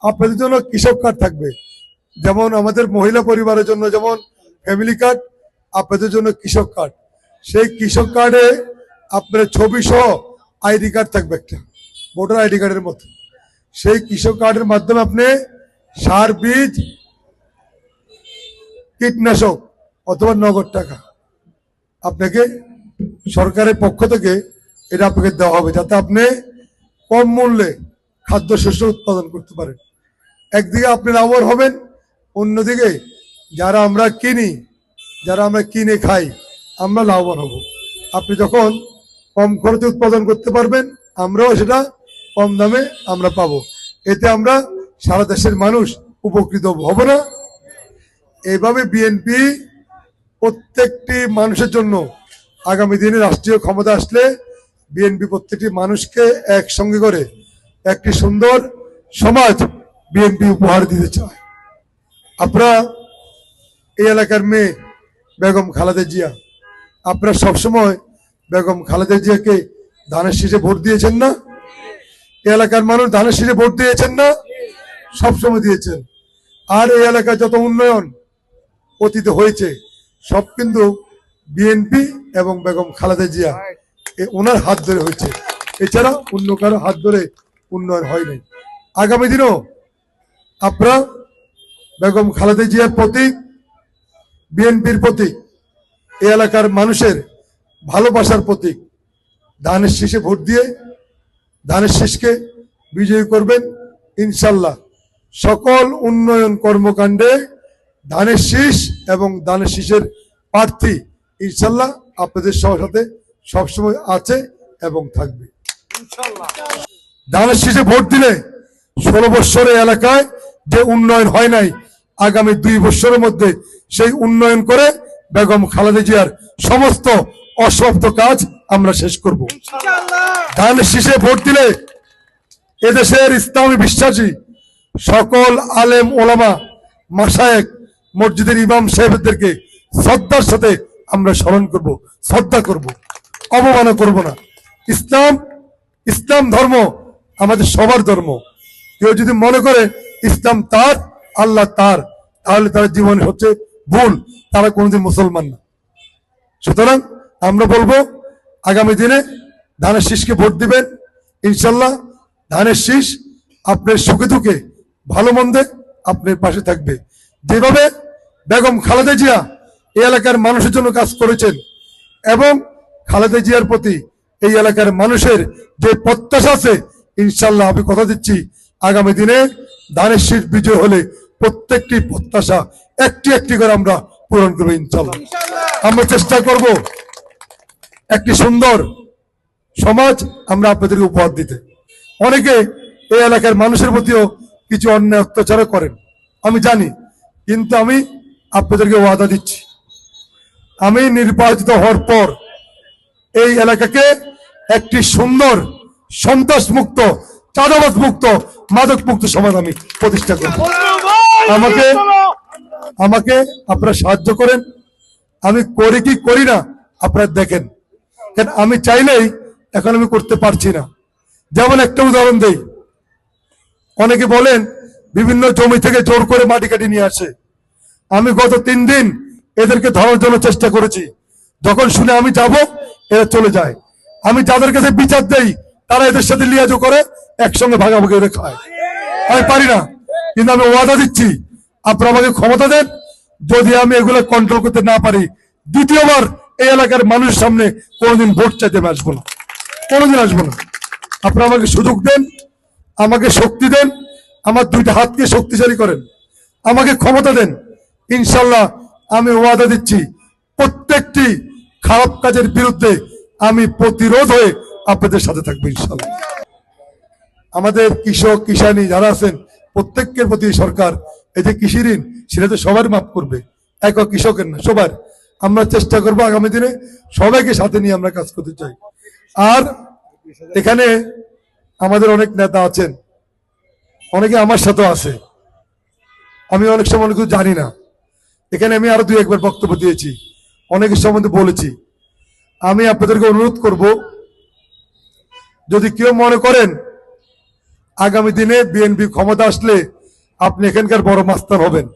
আপনাদের জন্য কৃষক কার্ড থাকবে, যেমন আমাদের মহিলা পরিবারের জন্য যেমন ফ্যামিলি কার্ড, আপনাদের জন্য কৃষক কার্ড। সেই কৃষক কার্ডে আপনার ছবি সহ আইডি কার্ড থাকবে, একটা ভোটার আইডি কার্ডের মতো। সেই কৃষক কার্ডের মাধ্যমে আপনি সার, বীজ, কীটনাশক অথবা নগদ টাকা আপনাকে সরকারের পক্ষ থেকে এটা আপনাকে দেওয়া হবে, যাতে আপনি কম মূল্যে খাদ্যশস্য উৎপাদন করতে পারেন। একদিকে আপনি লাভবান হবেন, অন্যদিকে যারা আমরা কিনে খাই আমরা লাভবান হব। আপনি যখন কম খরচে উৎপাদন করতে পারবেন, আমরাও সেটা কম দামে আমরা পাবো। এতে আমরা সারা দেশের মানুষ উপকৃত হব না? এইভাবে বিএনপি প্রত্যেকটি মানুষের জন্য আগামী দিনে রাষ্ট্রীয় ক্ষমতা আসলে বিএনপি প্রত্যেকটি মানুষকে একসঙ্গে করে একটি সুন্দর সমাজ বিএনপি উপহার দিতে চায়। আপনারা এই এলাকার মেয়ে বেগম খালেদা জিয়া, আপনারা সবসময় বেগম খালেদা জিয়াকে ধানের শীষে ভোট দিয়েছেন না? এই এলাকার মানুষ ধানের শীষে ভোট দিয়েছেন না? সবসময় দিয়েছেন। আর এই এলাকায় যত উন্নয়ন অতীতে হয়েছে সব কিন্তু বিএনপি এবং বেগম খালেদা জিয়া ওনার হাত ধরে হয়েছে, এছাড়া অন্য কারো হাত ধরে উন্নয়ন হয় নাই। আগামী দিনও আপনারা বেগম খালেদা জিয়ার প্রতীক, বিএনপির প্রতীক, এই এলাকার মানুষের ভালোবাসার প্রতীক ধানের শীষে ভোট দিয়ে ধানের শীষকে বিজয়ী করবেন। ইনশাল্লাহ সকল উন্নয়ন কর্মকাণ্ডে ধানের শীষ এবং ধানের শীষের প্রার্থী ইনশাল্লাহ আপনাদের সাথে সবসময় আছে এবং থাকবে। ধানের শীষে ভোট দিলে 16 বৎসরের এলাকায় যে উন্নয়ন হয় নাই, আগামী 2 বৎসরের মধ্যে সেই উন্নয়ন করে বেগম খালেদা জিয়ার সমস্ত অসমাপ্ত কাজ আমরা শেষ করব। ধানের শীষে ভোট দিলে এদেশের ইসলামী বিশ্বাসী সকল আলেম ওলামা, মাশায়েখ, মসজিদের ইমাম সাহেবদেরকে শ্রদ্ধার সাথে আমরা স্মরণ করব, শ্রদ্ধা করব, অবমাননা করব না। ইসলাম ধর্ম আমাদের সবার ধর্ম। কেউ যদি মনে করে ইসলাম তার, আল্লাহ তার, তাহলে তার জীবন হচ্ছে ভুল, তারা কোনোদিন মুসলমান না। সুতরাং আমরা বলবো আগামী দিনে ধানের শীষকে ভোট দিবেন। ইনশাল্লাহ ধানের শীষ আপনার সুখে দুঃখে ভালো মন্দে আপনার পাশে থাকবে। যেভাবে বেগম খালেদা জিয়া এই এলাকার মানুষের জন্য কাজ করেছেন এবং খালেদা জিয়ার প্রতি এই এলাকার মানুষের যে প্রত্যাশা আছে, ইনশাল্লাহ আমি কথা দিচ্ছি আগামী দিনে ধানের শীষ বিজয় হলে প্রত্যেকটি প্রত্যাশা একটি একটি করে আমরা পূরণ করবো। ইনশাল্লাহ আমরা চেষ্টা করব একটি সুন্দর সমাজ আমরা আপনাদেরকে উপহার দিতে। অনেকে এই এলাকার মানুষের প্রতিও কিছু অন্যায় অত্যাচার করেন, আমি জানি, কিন্তু আমি আপনাদেরকে ওয়াদা দিচ্ছি, আমি নির্বাচিত হওয়ার পর এই এলাকাকে একটি সুন্দর সন্ত্রাস মুক্ত, চাঁদাবাজ মুক্ত, মাদক মুক্ত সমাজ আমি প্রতিষ্ঠা করব। আমাকে আপনারা সাহায্য করেন। আমি করি কি করি না আপনারা দেখেন, কেন আমি চাইলেই এখন আমি করতে পারছি না। যেমন একটা উদাহরণ দেই, অনেকে বলেন বিভিন্ন জমি থেকে জোর করে মাটি কাটি নিয়ে আসে। আমি গত 3 দিন এদেরকে ধরার জন্য চেষ্টা করেছি, যখন শুনে আমি যাব এরা চলে যায়। আমি যাদের কাছে বিচার দেই তারা এদের সাথে লিয়াজো করে একসঙ্গে ভাগাভাগি করে খায়। আমি পারি না, কিন্তু আমি ওয়াদা দিচ্ছি আপনারা আমাকে ক্ষমতা দেন, যদি আমি এগুলো কন্ট্রোল করতে না পারি দ্বিতীয়বার এই এলাকার মানুষের সামনে কোনোদিন ভোট চাইতে আমি আসবো না, কোনোদিন আসবো না। আপনারা আমাকে সুযোগ দেন, আমাকে শক্তি দেন, আমার 2টা হাতকে শক্তিশালী করেন, আমাকে ক্ষমতা দেন। ইনশাল্লাহ আমি ওয়াদা দিচ্ছি প্রত্যেকটি খারাপ কাজের বিরুদ্ধে আমি প্রতিরোধ হয়ে আপনাদের সাথে থাকবো ইনশাল্লাহ। আমাদের কৃষক কিষানী যারা আছেন প্রত্যেকের প্রতি সরকার এই যে কৃষি ঋণ সেটা তো সবার মাফ করবে, একক কৃষকের না, সবার। আমরা চেষ্টা করবো আগামী দিনে সবাইকে সাথে নিয়ে আমরা কাজ করতে চাই। আর এখানে আমাদের অনেক নেতা আছেন, অনেকে আমার সাথে আছে, আমি অনেক সময় অনেক কিছু জানি না। এখানে আমি আরো 2-1 বার বক্তব্য দিয়েছি, অনেকের সম্বন্ধে বলেছি। আমি আপনাদেরকে অনুরোধ করব, যদি কেউ মনে করেন আগামী দিনে বিএনপি ক্ষমতা আসলে আপনি এখানকার বড় মাস্টার হবেন,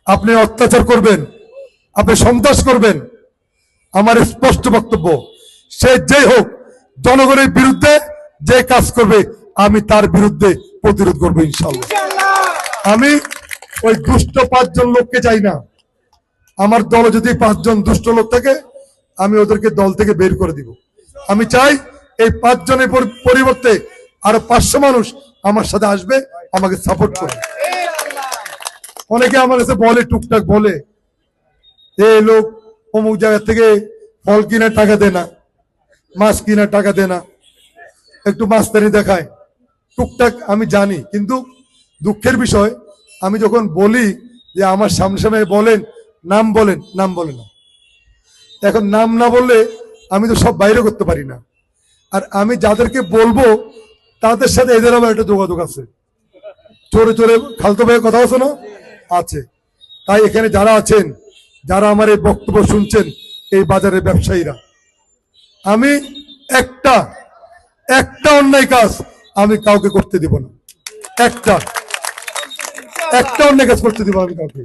আপনি অত্যাচার করবেন, আপনি সন্ত্রাস করবেন। আমার স্পষ্ট বক্তব্য, সে যেই হোক, জনগণের বিরুদ্ধে যে কাজ করবে আমি তার বিরুদ্ধে প্রতিরোধ করবো ইনশাল্লাহ। আমি ওই দুষ্ট 5 জন লোককে চাই না। আমার দলে যদি 5 জন দুষ্ট লোক থাকে আমি ওদেরকে দল থেকে বের করে দিব। আমি চাই এই 5 জনের পরিবর্তে আরো 500 মানুষ আমার সাথে আসবে, আমাকে সাপোর্ট করবে। অনেকে আমার কাছে বলে, টুকটাক বলে, এই লোক অমুক জায়গা থেকে ফল কিনা টাকা দেয় না, মাছ কিনা টাকা দেয় না, একটু মাস্তানি দেখায়, টুকটাক আমি জানি। কিন্তু দুঃখের বিষয়, আমি যখন বলি যে আমার সামনে সামনে বলেন, নাম বলেন, নাম বলে না। এখন নাম না বললে আমি তো সব বাইরে করতে পারি না। আর আমি যাদেরকে বলবো তাদের সাথে এদের আবার একটা যোগাযোগ আছে, চোরে চোরে খালতো ভাইয়ের কথা আছে না, আছে। তাই এখানে যারা আছেন, যারা আমার এই বক্তব্য শুনছেন, এই বাজারের ব্যবসায়ীরা, আমি একটা অন্যায় কাজ আমি কাউকে করতে দিব না। একটা অন্যায় কাজ করতে দিব আমি কাউকে।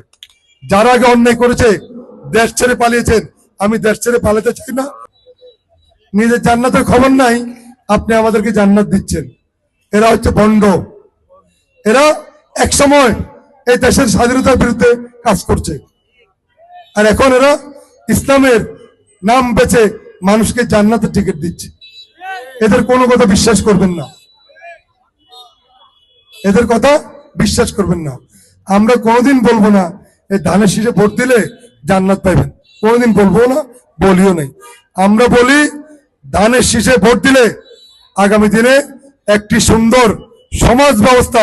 যারা আগে অন্যায় করেছে, দেশ ছেড়ে পালিয়েছেন, আমি দেশ ছেড়ে পালাতে চাই না। নিজের জান্নাতের খবর নাই, আপনি আমাদেরকে জান্নাত দিচ্ছেন। এরা হচ্ছে ভণ্ড। এরা এক সময় এই দেশের স্বাধীনতার বিরুদ্ধে কাজ করছে, আর এখন এরা ইসলামের নাম বেচে মানুষকে জান্নাতের টিকিট দিচ্ছে। এদের কোনো কথা বিশ্বাস করবেন না, এদের কথা বিশ্বাস করবেন না। আমরা কোনোদিন বলবো না এই ধানের শীষে ভোট দিলে জান্নাত পাইবেন, কোনোদিন বলবো না, বলিও নাই। আমরা বলি ধানের শীষে ভোট দিলে আগামী দিনে একটি সুন্দর সমাজ ব্যবস্থা